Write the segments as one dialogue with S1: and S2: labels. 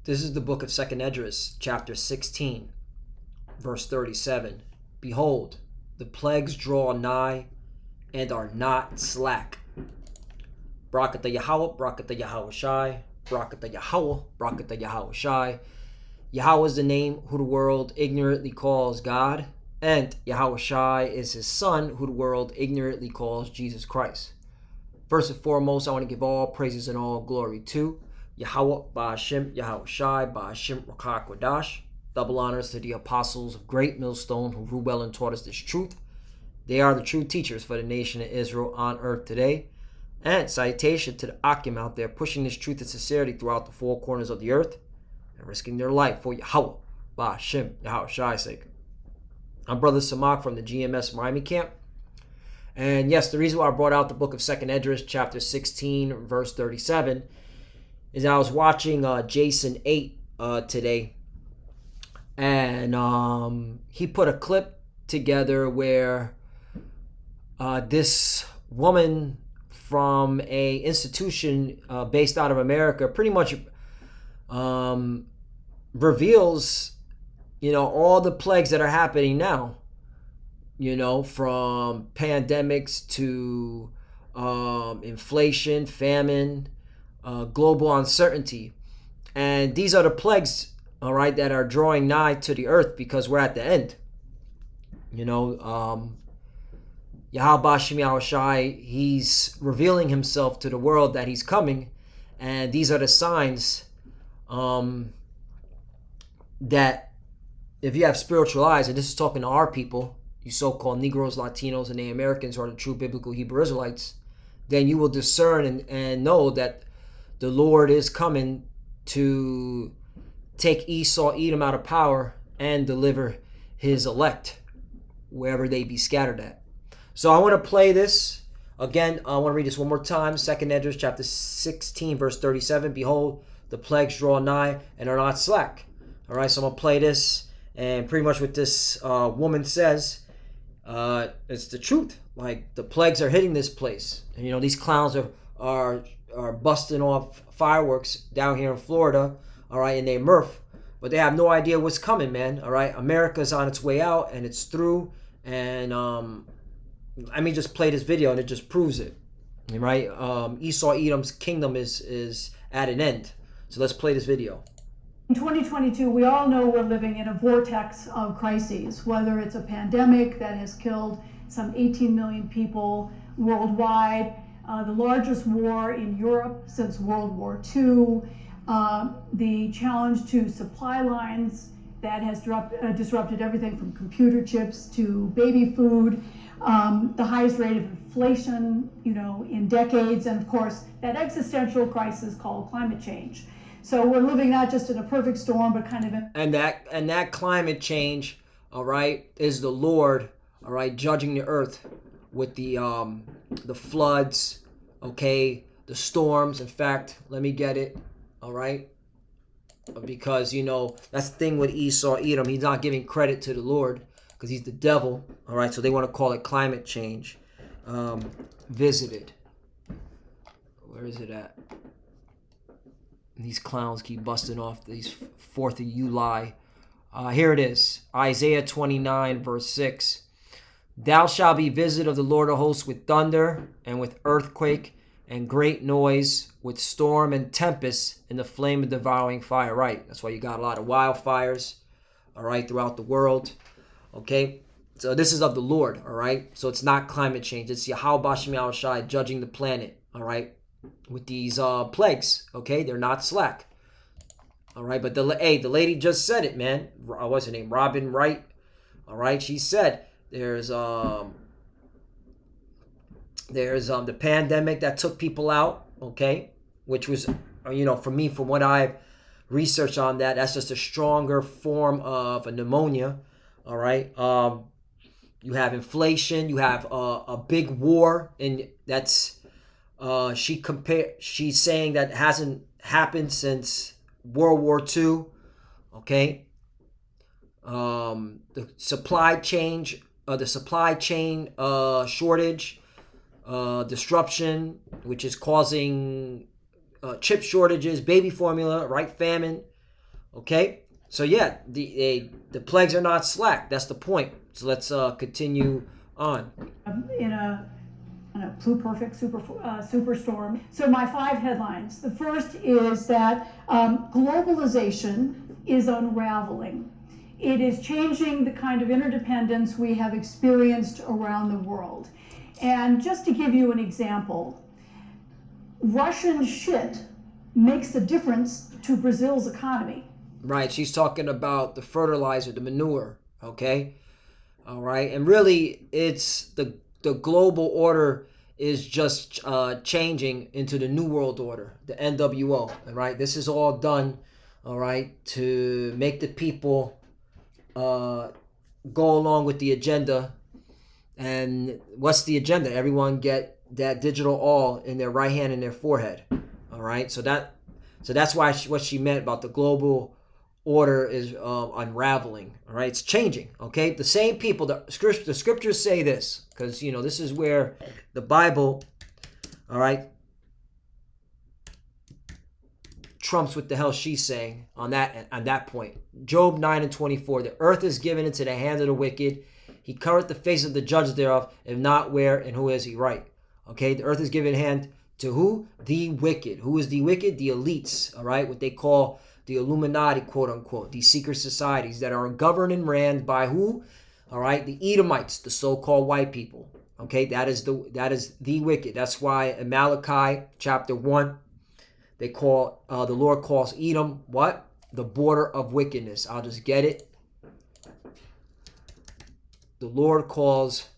S1: This is the book of 2nd Esdras, chapter 16, verse 37. Behold, the plagues draw nigh and are not slack. Brakata Yahweh, Brakata Yahweh Shai, Brakata Yahweh, Brakata Yahweh Shai. Yahweh is the name who the world ignorantly calls God, and Yahweh Shai is his son who the world ignorantly calls Jesus Christ. First and foremost, I want to give all praises and all glory to Yahweh, Ba'ashem, Yahweh Shai, Ba'ashem, Rakah Kodash. Double honors to the apostles of Great Millstone who ruled well and taught us this truth. They are the true teachers for the nation of Israel on earth today. And salutation to the Akim out there pushing this truth and sincerity throughout the four corners of the earth and risking their life for Yahweh, Ba'ashem, Yahweh Shai's sake. I'm Brother Samak from the GMS Miami camp. And yes, the reason why I brought out the book of 2nd Esdras, chapter 16, verse 37, is I was watching Jason 8 today. And he put a clip together where this woman from a institution based out of America pretty much reveals, all the plagues that are happening now, from pandemics to inflation, famine, global uncertainty. And these are the plagues, all right, that are drawing nigh to the earth because we're at the end. Yahweh Ba'ashem Yahweh Shai, he's revealing himself to the world that he's coming. And these are the signs that if you have spiritual eyes, and this is talking to our people, you so-called Negroes, Latinos, and Native Americans who are the true biblical Hebrew Israelites, then you will discern and know that the Lord is coming to take Esau, Edom out of power and deliver his elect wherever they be scattered at. So I want to play this. Again, I want to read this one more time. 2nd Esdras chapter 16, verse 37. Behold, the plagues draw nigh and are not slack. All right, so I'm going to play this. And pretty much what this woman says, it's the truth. Like, the plagues are hitting this place. And, these clowns are busting off fireworks down here in Florida, all right, in their mirth. But they have no idea what's coming, man, all right? America's on its way out, and it's through. And, just play this video, and it just proves it, right? Esau, Edom's kingdom is at an end. So let's play this video.
S2: In 2022, we all know we're living in a vortex of crises, whether it's a pandemic that has killed some 18 million people worldwide, the largest war in Europe since World War II, the challenge to supply lines that has disrupted everything from computer chips to baby food, the highest rate of inflation, in decades, and of course, that existential crisis called climate change. So we're living not just in a perfect storm, but kind of in...
S1: And that climate change, all right, is the Lord, all right, judging the earth with the floods, okay, the storms. In fact, let me get it, all right, because that's the thing with Esau, Edom. He's not giving credit to the Lord because he's the devil, all right. So they want to call it climate change. Visited. Where is it at? These clowns keep busting off these 4th of July. Here it is. Isaiah 29, verse 6. Thou shalt be visited of the Lord of hosts with thunder and with earthquake and great noise, with storm and tempest and the flame of devouring fire. Right. That's why you got a lot of wildfires, all right, throughout the world. Okay. So this is of the Lord, all right. So it's not climate change. It's Yahweh Ba'ashem Yahweh Shai judging the planet, all right, with these plagues, okay? They're not slack, all right? But the lady just said it, man. What's her name? Robin Wright, all right? She said there's the pandemic that took people out, okay? Which was, for me, from what I've researched on that's just a stronger form of a pneumonia, all right? You have inflation, you have a big war, and that's... She's saying that hasn't happened since World War II. Okay. The supply chain shortage, disruption, which is causing chip shortages, baby formula, right? Famine, Okay, so yeah, the plagues are not slack. That's the point. So let's continue on.
S2: In a pluperfect superstorm. So my 5 headlines. The first is that globalization is unraveling. It is changing the kind of interdependence we have experienced around the world. And just to give you an example, Russian shit makes a difference to Brazil's economy.
S1: Right, she's talking about the fertilizer, the manure, okay? All right, and really it's the global order is just changing into the New World Order, the NWO, all right? This is all done, all right, to make the people go along with the agenda. And what's the agenda? Everyone get that digital all in their right hand and their forehead, all right? So that's why what she meant about the global order is unraveling. All right, it's changing. Okay, the same people. The scriptures say this because this is where the Bible, all right, trumps what the hell she's saying on that point. Job 9:24. The earth is given into the hand of the wicked. He covereth the face of the judges thereof. If not, where and who is he? Right. Okay, the earth is given in hand to who? The wicked. Who is the wicked? The elites. All right, what they call the Illuminati, quote unquote, these secret societies that are governed and ran by who? All right, the Edomites, the so-called white people. Okay, that is the wicked. That's why in Malachi chapter 1, they call the Lord calls Edom what? The border of wickedness. I'll just get it. The Lord calls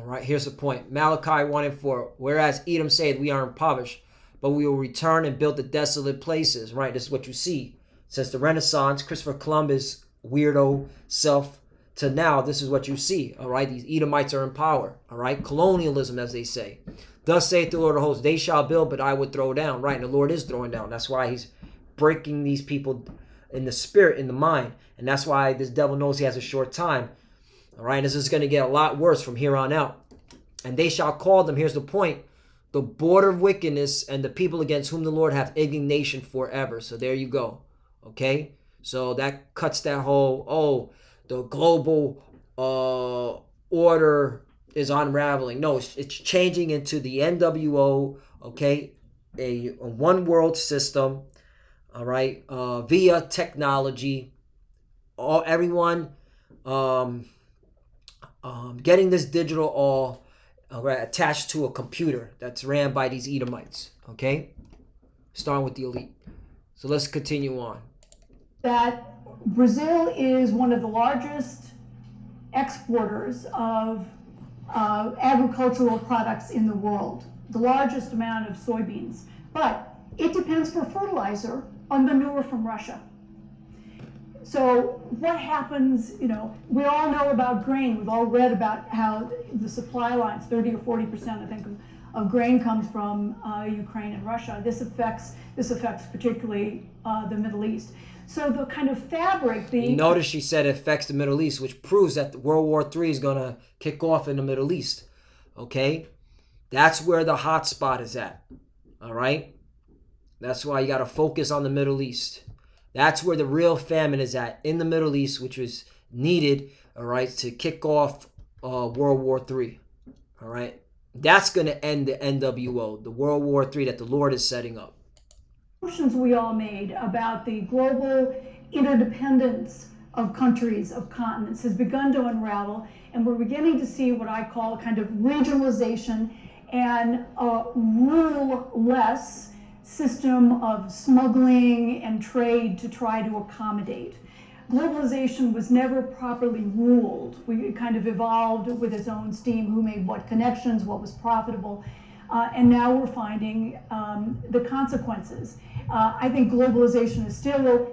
S1: Right, here's the point. Malachi 1:4. Whereas Edom said, we are impoverished, but we will return and build the desolate places. Right, this is what you see. Since the Renaissance, Christopher Columbus, weirdo self, to now, this is what you see. All right, these Edomites are in power. All right, colonialism, as they say. Thus saith the Lord of hosts, they shall build, but I would throw down. Right, and the Lord is throwing down. That's why he's breaking these people in the spirit, in the mind. And that's why this devil knows he has a short time. All right, this is going to get a lot worse from here on out. And they shall call them, here's the point, the border of wickedness and the people against whom the Lord hath indignation forever. So there you go. Okay? So that cuts that whole, the global order is unraveling. No, it's changing into the NWO, okay? A one world system, all right, via technology. Everyone getting this digital all attached to a computer that's ran by these Edomites, okay? Starting with the elite. So let's continue on.
S2: That Brazil is one of the largest exporters of agricultural products in the world, the largest amount of soybeans. But it depends for fertilizer on manure from Russia. So what happens, we all know about grain. We've all read about how the supply lines, 30 or 40%, I think, of grain comes from Ukraine and Russia. This affects particularly the Middle East. So the kind of fabric,
S1: You notice she said it affects the Middle East, which proves that World War III is going to kick off in the Middle East. Okay? That's where the hot spot is at. All right? That's why you got to focus on the Middle East. That's where the real famine is at, in the Middle East, which was needed, all right, to kick off World War III. All right? That's going to end the NWO, the World War III that the Lord is setting up.
S2: Assumptions we all made about the global interdependence of countries, of continents, has begun to unravel, and we're beginning to see what I call a kind of regionalization and a rule-less system of smuggling and trade to try to accommodate. Globalization was never properly ruled. We kind of evolved with its own steam, who made what connections, what was profitable, and now we're finding the consequences. I think globalization is still,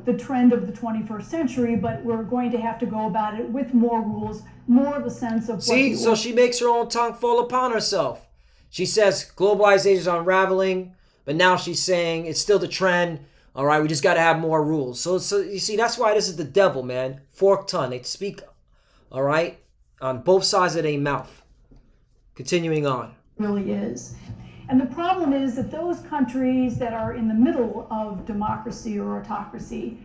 S2: the trend of the 21st century, but we're going to have to go about it with more rules, more of a sense of
S1: so she makes her own tongue fall upon herself. She says globalization is unraveling, but now she's saying it's still the trend. All right, we just got to have more rules. So you see, that's why this is the devil, man. Forked tongue. They speak, all right, on both sides of their mouth. Continuing on.
S2: Really is. And the problem is that those countries that are in the middle of democracy or autocracy,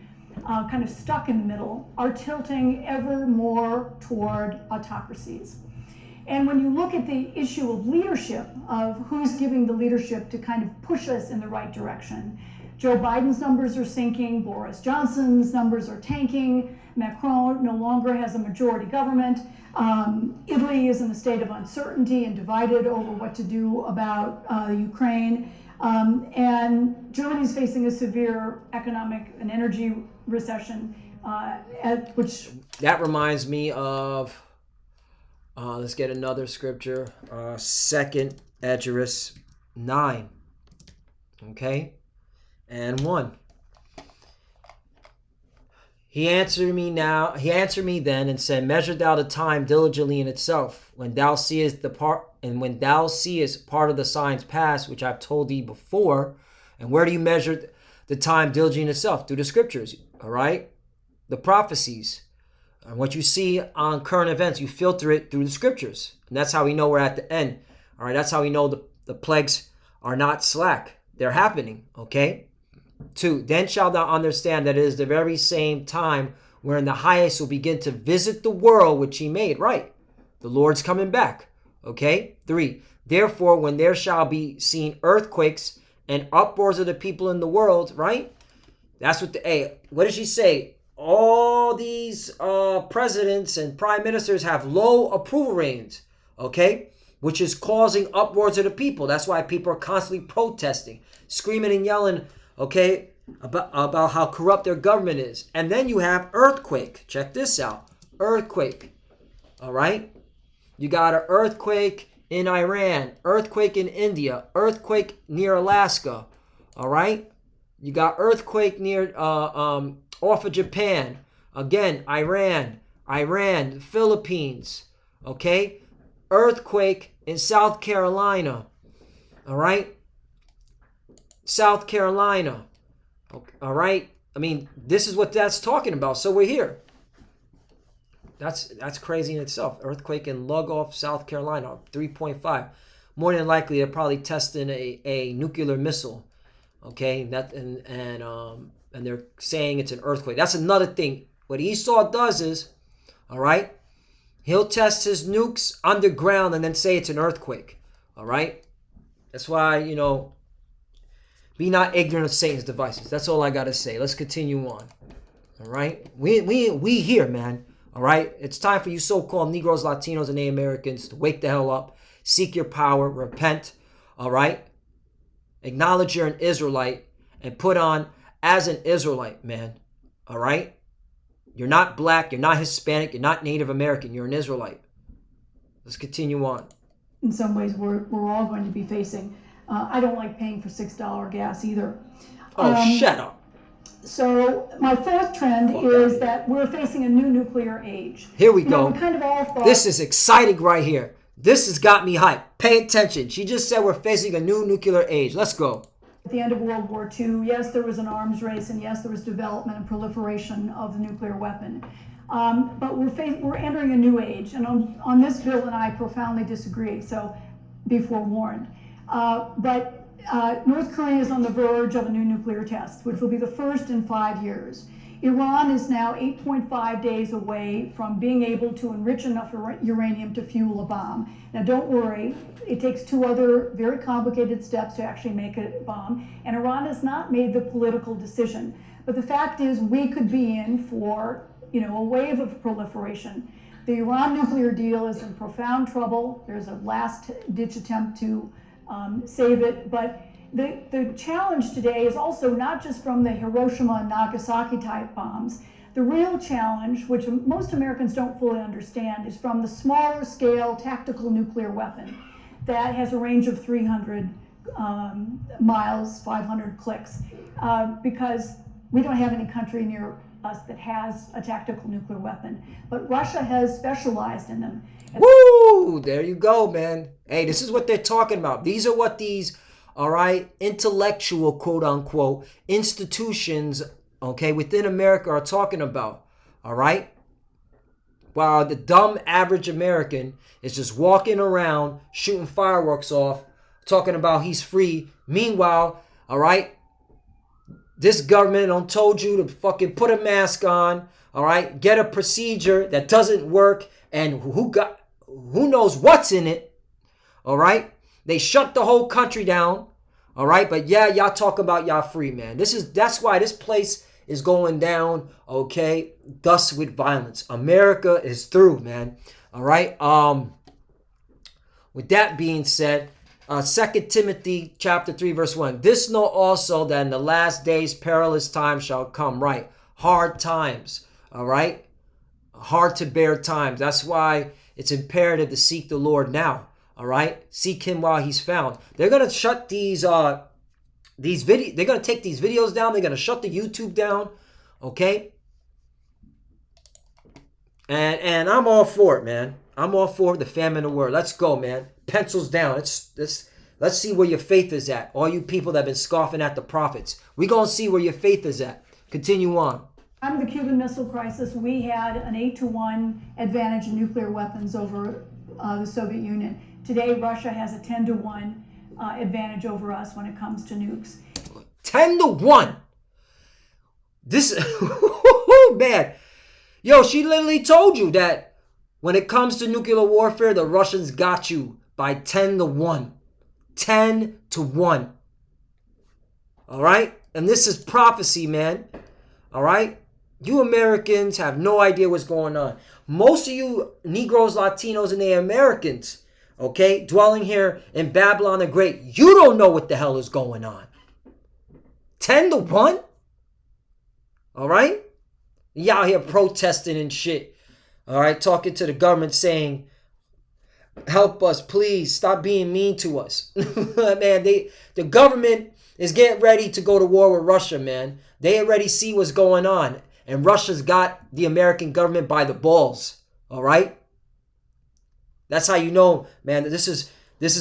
S2: kind of stuck in the middle, are tilting ever more toward autocracies. And when you look at the issue of leadership, of who's giving the leadership to kind of push us in the right direction, Joe Biden's numbers are sinking, Boris Johnson's numbers are tanking, Macron no longer has a majority government, Italy is in a state of uncertainty and divided over what to do about Ukraine, and Germany's facing a severe economic and energy recession, which...
S1: That reminds me of, let's get another scripture, 2 Esdras 9, okay, and 1. He answered me then and said, measure thou the time diligently in itself, when thou seest part of the signs pass, which I've told thee before. And where do you measure the time diligently in itself? Through the scriptures, all right? The prophecies. And what you see on current events, you filter it through the scriptures. And that's how we know we're at the end. All right, that's how we know the plagues are not slack. They're happening, okay? 2, then shalt thou understand that it is the very same time wherein the highest will begin to visit the world which he made. Right. The Lord's coming back. Okay. 3, therefore, when there shall be seen earthquakes and uproars of the people in the world, right? That's what what did she say? All these presidents and prime ministers have low approval ratings. Okay. Which is causing uproars of the people. That's why people are constantly protesting, screaming and yelling, okay, about how corrupt their government is. And then you have earthquake. Check this out. Earthquake. All right? You got an earthquake in Iran, earthquake in India, earthquake near Alaska. All right? You got earthquake near off of Japan. Again, Iran, Philippines. Okay? Earthquake in South Carolina. All right? South Carolina. All right. I mean, this is what that's talking about. So we're here. That's crazy in itself. Earthquake in Lugoff, South Carolina, 3.5. More than likely, they're probably testing a nuclear missile. Okay, and they're saying it's an earthquake. That's another thing. What Esau does is, all right, he'll test his nukes underground and then say it's an earthquake. All right. That's why, be not ignorant of Satan's devices. That's all I got to say. Let's continue on. All right? We here, man. All right? It's time for you so-called Negroes, Latinos, and Native Americans to wake the hell up. Seek your power. Repent. All right? Acknowledge you're an Israelite and put on as an Israelite, man. All right? You're not black. You're not Hispanic. You're not Native American. You're an Israelite. Let's continue on.
S2: In some ways, we're all going to be facing... I don't like paying for $6 gas either.
S1: Oh, shut up.
S2: So my fourth trend is that we're facing a new nuclear age.
S1: Here we go.
S2: We kind of all thought...
S1: This is exciting right here. This has got me hyped. Pay attention. She just said we're facing a new nuclear age. Let's go.
S2: At the end of World War II, yes, there was an arms race, and yes, there was development and proliferation of the nuclear weapon. But we're entering a new age, and on this, Bill and I profoundly disagree, so be forewarned. But North Korea is on the verge of a new nuclear test, which will be the first in 5 years. Iran is now 8.5 days away from being able to enrich enough uranium to fuel a bomb. Now don't worry, it takes 2 other very complicated steps to actually make a bomb, and Iran has not made the political decision. But the fact is we could be in for a wave of proliferation. The Iran nuclear deal is in profound trouble. There's a last-ditch attempt to save it, but the challenge today is also not just from the Hiroshima and Nagasaki type bombs. The real challenge, which most Americans don't fully understand, is from the smaller scale tactical nuclear weapon that has a range of 300 miles, 500 clicks, because we don't have any country near us that has a tactical nuclear weapon. But Russia has specialized in them.
S1: Woo! There you go, man. Hey, this is what they're talking about. These are what these, all right, intellectual, quote unquote, institutions, okay, within America are talking about. All right? while the dumb average American is just walking around shooting fireworks off, talking about he's free. Meanwhile, all right, this government done told you to fucking put a mask on, all right, get a procedure that doesn't work, and who knows what's in it, all right? They shut the whole country down, all right? But yeah, y'all talk about y'all free, man. That's why this place is going down, okay? Thus with violence. America is through, man. All right? With that being said, 2 Timothy chapter 3, verse 1. This know also that in the last days perilous times shall come, right? Hard times, all right? Hard to bear times. That's why it's imperative to seek the Lord now, all right? Seek him while he's found. They're going to shut these videos. They're going to take these videos down. They're going to shut the YouTube down, okay? And I'm all for it, man. I'm all for the famine of the word. Let's go, man. Pencils down. Let's see where your faith is at. All you people that have been scoffing at the prophets. We're going to see where your faith is at. Continue on.
S2: After the Cuban Missile Crisis, we had an 8-to-1 advantage in nuclear weapons over the Soviet Union. Today, Russia has a 10-to-1 advantage over us when it comes to nukes.
S1: 10-to-1. This, man. Yo, she literally told you that when it comes to nuclear warfare, the Russians got you by 10-to-1. 10-to-1. All right? And this is prophecy, man. All right? You Americans have no idea what's going on. Most of you Negroes, Latinos, and the Americans, okay, dwelling here in Babylon the Great, you don't know what the hell is going on. 10-to-1? All right? You out here protesting and shit. All right? Talking to the government saying, help us, please. Stop being mean to us. Man, the government is getting ready to go to war with Russia, man. They already see what's going on. And Russia's got the American government by the balls. All right? That's how you know, man, that this is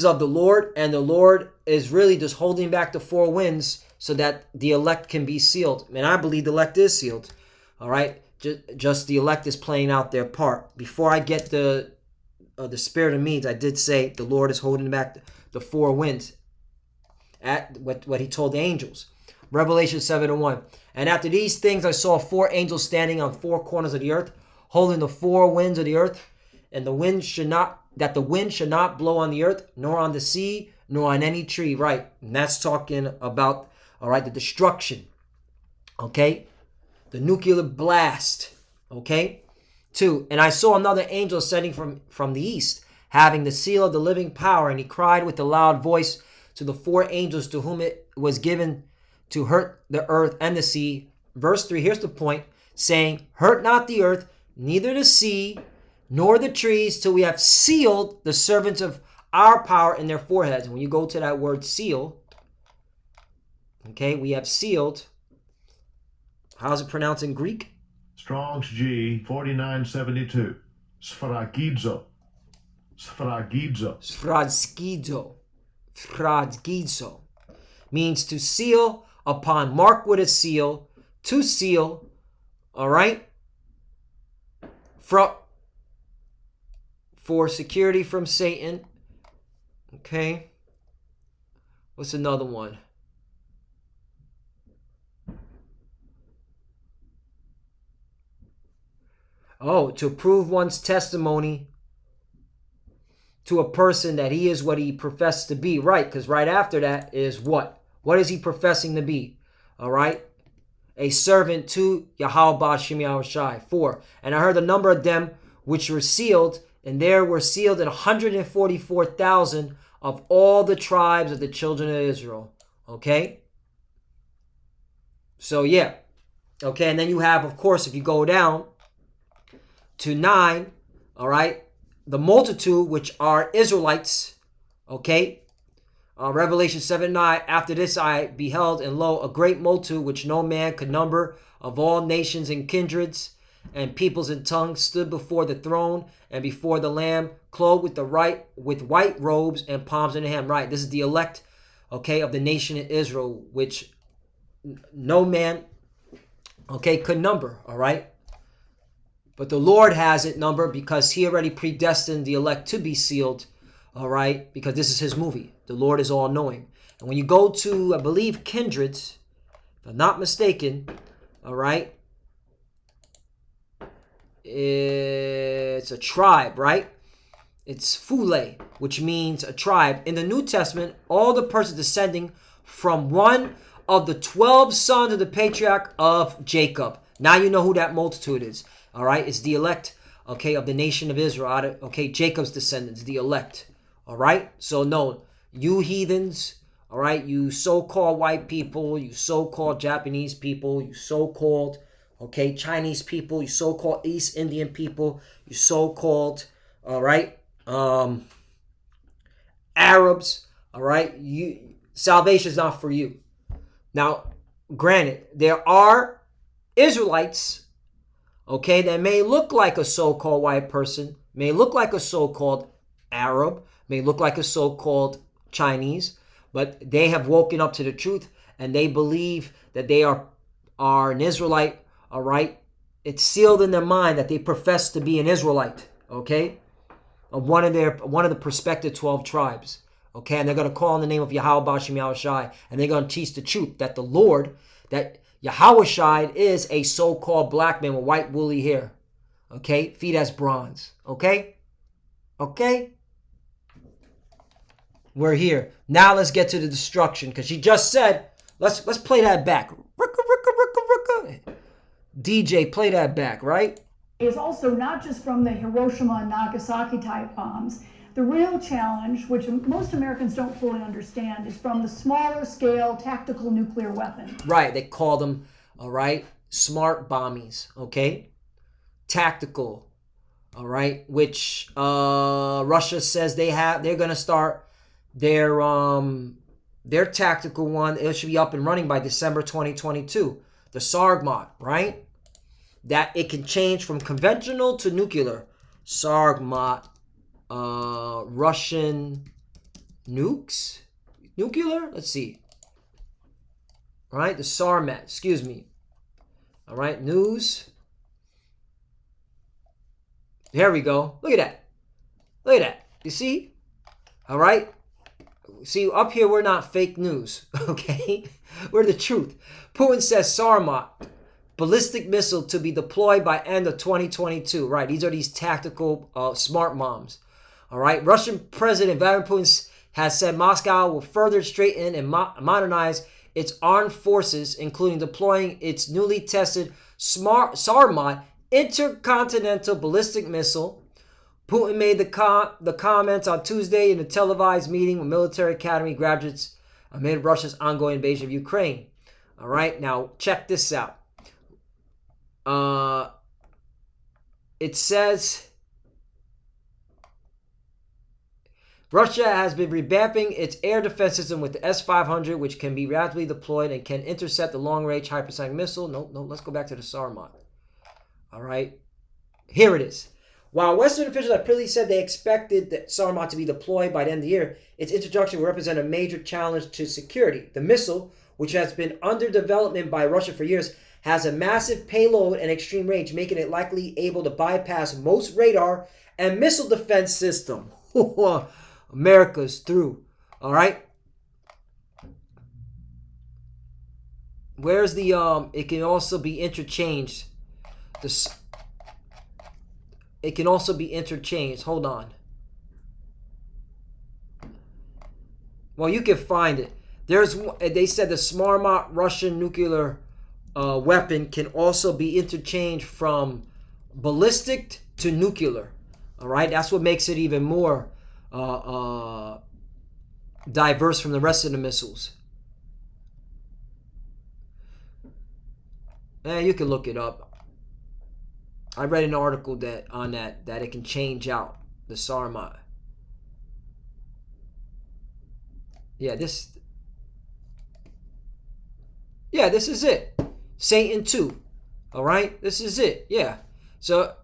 S1: of the Lord. And the Lord is really just holding back the four winds so that the elect can be sealed. And I believe the elect is sealed. All right? Just the elect is playing out their part. Before I get the spirit of means, I did say the Lord is holding back the four winds at what he told the angels. Revelation 7:1. And after these things I saw four angels standing on four corners of the earth, holding the four winds of the earth, and the wind should not blow on the earth, nor on the sea, nor on any tree. Right. And that's talking about, all right, the destruction. Okay. The nuclear blast. Okay. 2. And I saw another angel ascending from the east, having the seal of the living power, and he cried with a loud voice to the four angels to whom it was given to hurt the earth and the sea. Verse 3, here's the point, saying, hurt not the earth, neither the sea, nor the trees, till we have sealed the servants of our power in their foreheads. And when you go to that word seal, okay, we have sealed. How's it pronounced in Greek?
S3: Strong's G 4972. Sphragidzo. Sphragidzo.
S1: Sphragidzo means to seal upon, mark with a seal, to seal, all right, for security from Satan. Okay. What's another one? Oh, to prove one's testimony to a person that he is what he professed to be. Right, because right after that is what? What is he professing to be? All right. A servant to Yahweh Shem Yahushai. 4. And I heard the number of them which were sealed, and there were sealed 144,000 of all the tribes of the children of Israel. Okay. So yeah. Okay, and then you have, of course, if you go down to 9, all right, the multitude which are Israelites, okay. Revelation 7:9. After this I beheld, and lo, a great multitude which no man could number, of all nations and kindreds and peoples and tongues, stood before the throne and before the Lamb, clothed with white robes and palms in the hand. Right, this is the elect, okay, of the nation of Israel, which no man, okay, could number. All right. But the Lord has it numbered because he already predestined the elect to be sealed. All right, because this is his movie. The Lord is all knowing. And when you go to, I believe, kindreds, if I'm not mistaken, all right, it's a tribe, right? It's Phule, which means a tribe. In the New Testament, all the persons descending from one of the 12 sons of the patriarch of Jacob. Now you know who that multitude is. All right, it's the elect, okay, of the nation of Israel. Okay, Jacob's descendants, the elect. All right, so no, you heathens, all right, you so-called white people, you so-called Japanese people, you so-called, okay, Chinese people, you so-called East Indian people, you so-called, all right, Arabs, all right, salvation is not for you. Now, granted, there are Israelites, okay, that may look like a so-called white person, may look like a so-called Arab, may look like a so-called Chinese, but they have woken up to the truth and they believe that they are an Israelite, all right? It's sealed in their mind that they profess to be an Israelite, okay? Of one of the prospective 12 tribes, okay? And they're going to call on the name of Yahweh Bashim Yahushai, and they're going to teach the truth that the Lord, that Yahushai is a so-called black man with white woolly hair, okay? Feet as bronze, okay? Okay? We're here. Now let's get to the destruction, because she just said, let's play that back. DJ, play that back, right?
S2: Is also not just from the Hiroshima and Nagasaki type bombs. The real challenge, which most Americans don't fully understand, is from the smaller scale tactical nuclear weapon.
S1: Right, they call them, all right, smart bombies, okay? Tactical, all right, which Russia says they're going to start their tactical one. It should be up and running by December 2022. The Sargmat, right? That it can change from conventional to nuclear. Sargmat, Russian nukes? Nuclear? Let's see. All right, the Sarmat, excuse me. All right, news. There we go. Look at that. Look at that. You see? All right. See, up here, we're not fake news, okay? We're the truth. Putin says Sarmat, ballistic missile to be deployed by end of 2022. Right, these are these tactical smart bombs. All right, Russian President Vladimir Putin has said Moscow will further strengthen and modernize its armed forces, including deploying its newly tested Sarmat intercontinental ballistic missile. Putin made the comments on Tuesday in a televised meeting with military academy graduates amid Russia's ongoing invasion of Ukraine. All right, now check this out. It says Russia has been revamping its air defense system with the S-500, which can be rapidly deployed and can intercept the long-range hypersonic missile. No, let's go back to the Sarmat. All right, here it is. While Western officials have previously said they expected that Sarmat to be deployed by the end of the year, its introduction will represent a major challenge to security. The missile, which has been under development by Russia for years, has a massive payload and extreme range, making it likely able to bypass most radar and missile defense system. America's through. All right. Where's the it can also be interchanged. It can also be interchanged. Hold on. Well, you can find it. They said the Sarmat Russian nuclear weapon can also be interchanged from ballistic to nuclear. All right, that's what makes it even more diverse from the rest of the missiles. You can look it up. I read an article that it can change out the Sarmat. Yeah, this is it. Satan 2. All right? This is it. Yeah. So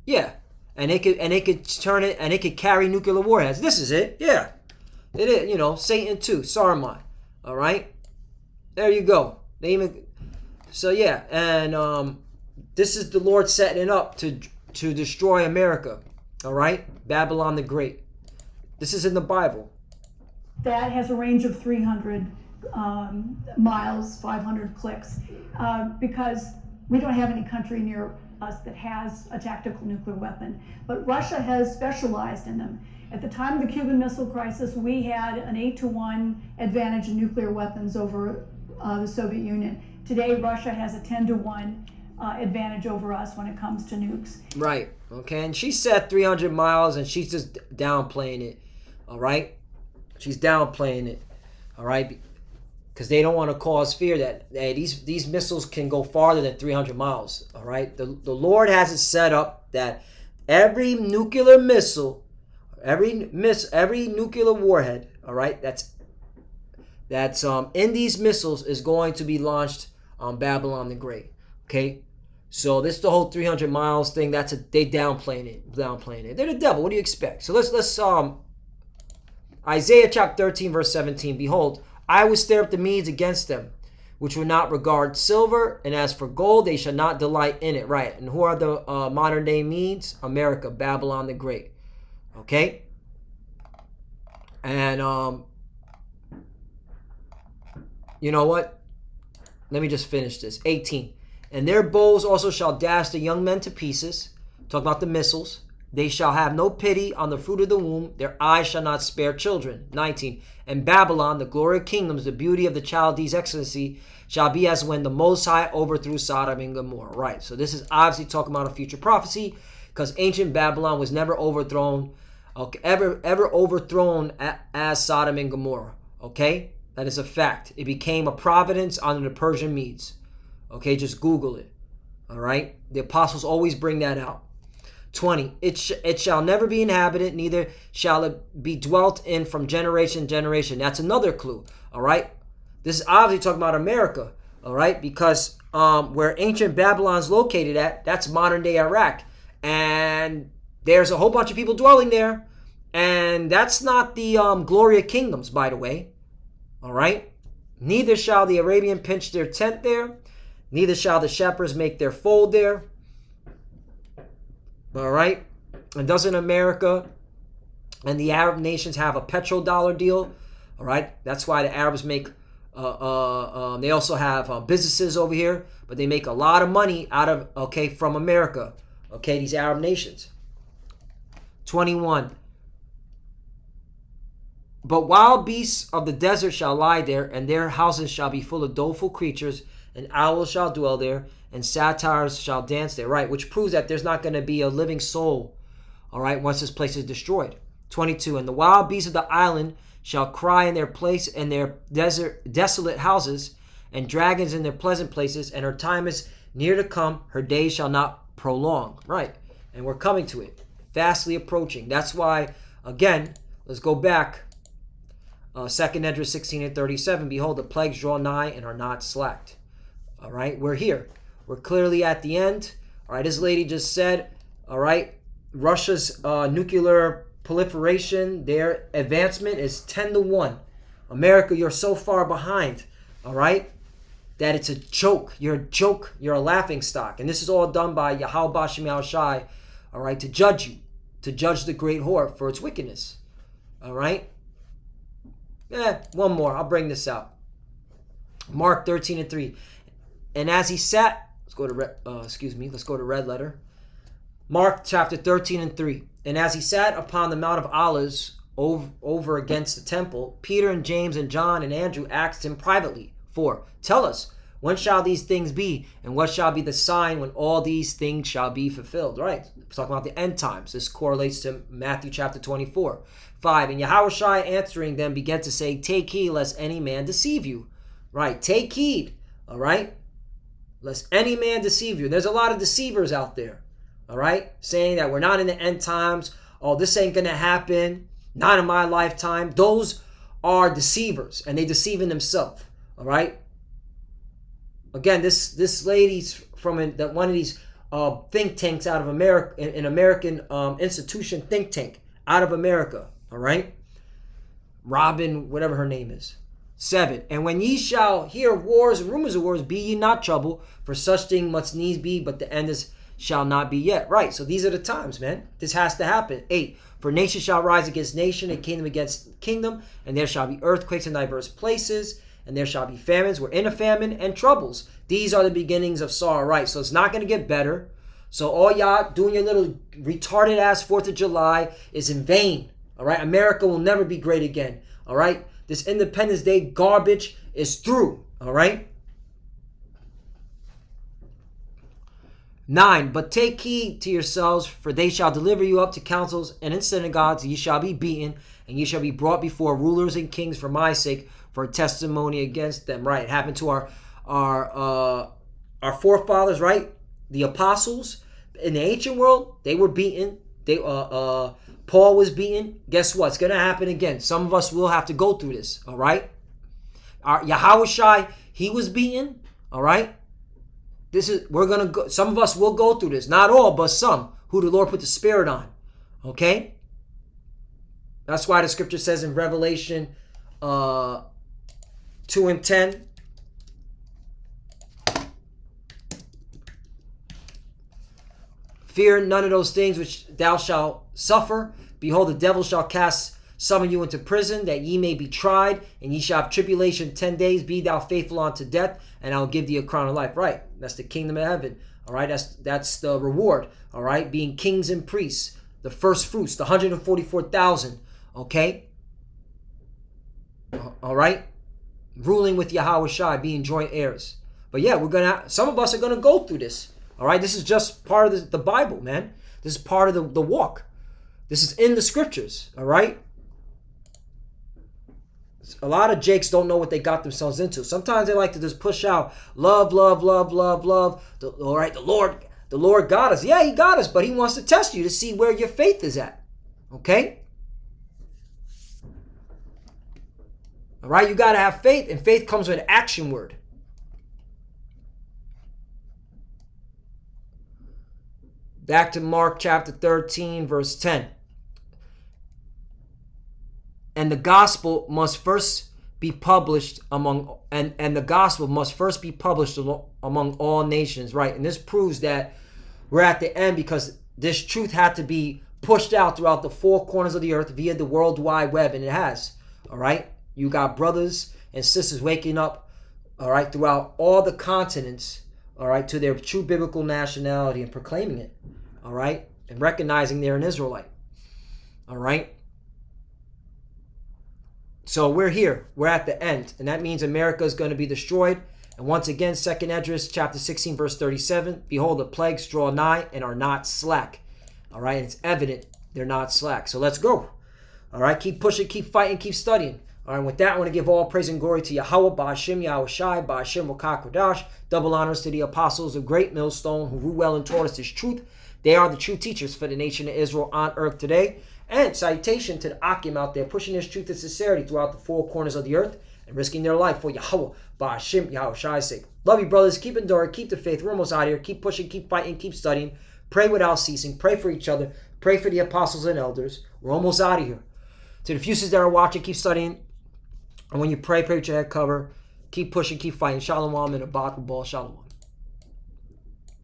S1: yeah, and it could turn it, and it could carry nuclear warheads. This is it. Yeah. It is, Satan 2, Sarmat. All right? There you go. So yeah, and This is the Lord setting it up to destroy America. All right? Babylon the Great. This is in the Bible.
S2: That has a range of 300 miles, 500 clicks, because we don't have any country near us that has a tactical nuclear weapon. But Russia has specialized in them. At the time of the Cuban Missile Crisis, we had an 8-to-1 advantage in nuclear weapons over the Soviet Union. Today, Russia has a 10-to-1 advantage over us when it comes to nukes.
S1: Right. Okay. And she said 300 miles, and she's just downplaying it. All right. She's downplaying it. All right. Because they don't want to cause fear that hey, these missiles can go farther than 300 miles. All right. The Lord has it set up that every nuclear missile, every nuclear warhead, all right, that's in these missiles is going to be launched on Babylon the Great. Okay. So this the whole 300 miles thing. They downplaying it. They're the devil. What do you expect? So let's Isaiah chapter 13 verse 17. Behold, I will stir up the Medes against them, which will not regard silver, and as for gold, they shall not delight in it. Right. And who are the modern day Medes? America, Babylon the Great. Okay. And you know what? Let me just finish this. 18. And their bows also shall dash the young men to pieces. Talk about the missiles. They shall have no pity on the fruit of the womb. Their eyes shall not spare children. 19. And Babylon, the glory of kingdoms, the beauty of the Chaldees' excellency, shall be as when the Most High overthrew Sodom and Gomorrah. Right. So this is obviously talking about a future prophecy, because ancient Babylon was never overthrown, ever overthrown as Sodom and Gomorrah. Okay. That is a fact. It became a providence under the Persian Medes. Okay, just Google it. All right? The apostles always bring that out. 20. It shall never be inhabited, neither shall it be dwelt in from generation to generation. That's another clue. All right? This is obviously talking about America. All right? Because where ancient Babylon's located at, that's modern day Iraq. And there's a whole bunch of people dwelling there. And that's not the glory of kingdoms, by the way. All right? Neither shall the Arabian pitch their tent there. Neither shall the shepherds make their fold there. All right? And doesn't America and the Arab nations have a petrodollar deal? All right? That's why the Arabs make, they also have businesses over here, but they make a lot of money from America. Okay, these Arab nations. 21. But wild beasts of the desert shall lie there, and their houses shall be full of doleful creatures, and owls shall dwell there, and satyrs shall dance there. Right, which proves that there's not going to be a living soul, all right, once this place is destroyed. 22. And the wild beasts of the island shall cry in their place, in their desolate houses, and dragons in their pleasant places, and her time is near to come, her days shall not prolong. Right, and we're coming to it, fastly approaching. That's why, again, let's go back. 2nd Esdras 16 and 37. Behold, the plagues draw nigh and are not slacked. All right, we're here. We're clearly at the end. All right, this lady just said, all right, Russia's nuclear proliferation, their advancement is 10-1. America, you're so far behind, all right, that it's a joke. You're a joke. You're a laughing stock. And this is all done by Yahweh Bashem Yahushai, all right, to judge you, to judge the great whore for its wickedness. All right? One more. I'll bring this out. Mark 13 and 3. And as he sat, let's go to red letter. Mark chapter 13 and 3. And as he sat upon the Mount of Olives over against the temple, Peter and James and John and Andrew asked him privately, 4. Tell us, when shall these things be? And what shall be the sign when all these things shall be fulfilled? Right. We're talking about the end times. This correlates to Matthew chapter 24. 5. And Yahushua answering them began to say, take heed lest any man deceive you. Right. Take heed. All right. Lest any man deceive you. There's a lot of deceivers out there. All right. Saying that we're not in the end times. Oh, this ain't going to happen. Not in my lifetime. Those are deceivers. And they deceive in themselves. All right. Again, this lady's from one of these think tanks out of America, an American institution think tank out of America. All right. Robin, whatever her name is. 7. And when ye shall hear of wars and rumors of wars, be ye not troubled, for such thing must needs be, but the end shall not be yet. Right, so these are the times, man. This has to happen. 8. For nation shall rise against nation, and kingdom against kingdom, and there shall be earthquakes in diverse places, and there shall be famines. We're in a famine and troubles. These are the beginnings of sorrow, right? So it's not going to get better. So all y'all doing your little retarded ass 4th of July is in vain, all right? America will never be great again, all right? This Independence Day garbage is through, all right? 9. But take heed to yourselves, for they shall deliver you up to councils, and in synagogues ye shall be beaten, and ye shall be brought before rulers and kings for my sake, for a testimony against them. Right, it happened to our forefathers, right? The apostles in the ancient world, they were beaten. Paul was beaten. Guess what? It's gonna happen again. Some of us will have to go through this. All right. Our Yahushai, he was beaten. All right. We're gonna go. Some of us will go through this. Not all, but some who the Lord put the Spirit on. Okay. That's why the Scripture says in Revelation 2 and 10. Fear none of those things which thou shalt suffer. Behold, the devil shall summon you into prison, that ye may be tried, and ye shall have tribulation 10 days. Be thou faithful unto death, and I'll give thee a crown of life. Right, that's the kingdom of heaven. All right, that's the reward. All right, being kings and priests, the first fruits, the 144,000. Okay, all right, ruling with Yahushua, being joint heirs. But yeah, some of us are gonna go through this. All right, this is just part of the Bible, man. This is part of the walk. This is in the scriptures, all right? A lot of jakes don't know what they got themselves into. Sometimes they like to just push out love, love, love, love, love. All right, the Lord got us. Yeah, he got us, but he wants to test you to see where your faith is at, okay? All right, you got to have faith, and faith comes with an action word. Back to Mark chapter 13, verse 10. And the gospel must first be published among all nations, right? And this proves that we're at the end, because this truth had to be pushed out throughout the 4 corners of the earth via the World Wide Web, and it has. All right, you got brothers and sisters waking up, all right, throughout all the continents, all right, to their true biblical nationality and proclaiming it. All right, and recognizing they're an Israelite. All right. So we're here. We're at the end. And that means America is going to be destroyed. And once again, 2nd Esdras chapter 16, verse 37. Behold, the plagues draw nigh and are not slack. All right. And it's evident they're not slack. So let's go. All right. Keep pushing, keep fighting, keep studying. All right. With that, I want to give all praise and glory to Yahweh, Ba'ashem, Yahushai, Ba'ashem, Wakakodash. Double honors to the apostles of Great Millstone who rule well and taught us this truth. They are the true teachers for the nation of Israel on earth today. And salutation to the Akim out there pushing this truth and sincerity throughout the 4 corners of the earth and risking their life for Yahweh, Ba'ashem, Yahushai's sake. Love you, brothers. Keep enduring. Keep the faith. We're almost out of here. Keep pushing. Keep fighting. Keep studying. Pray without ceasing. Pray for each other. Pray for the apostles and elders. We're almost out of here. To the fuses that are watching, keep studying. And when you pray with your head covered. Keep pushing. Keep fighting. Shalom and a Ball. Shalom.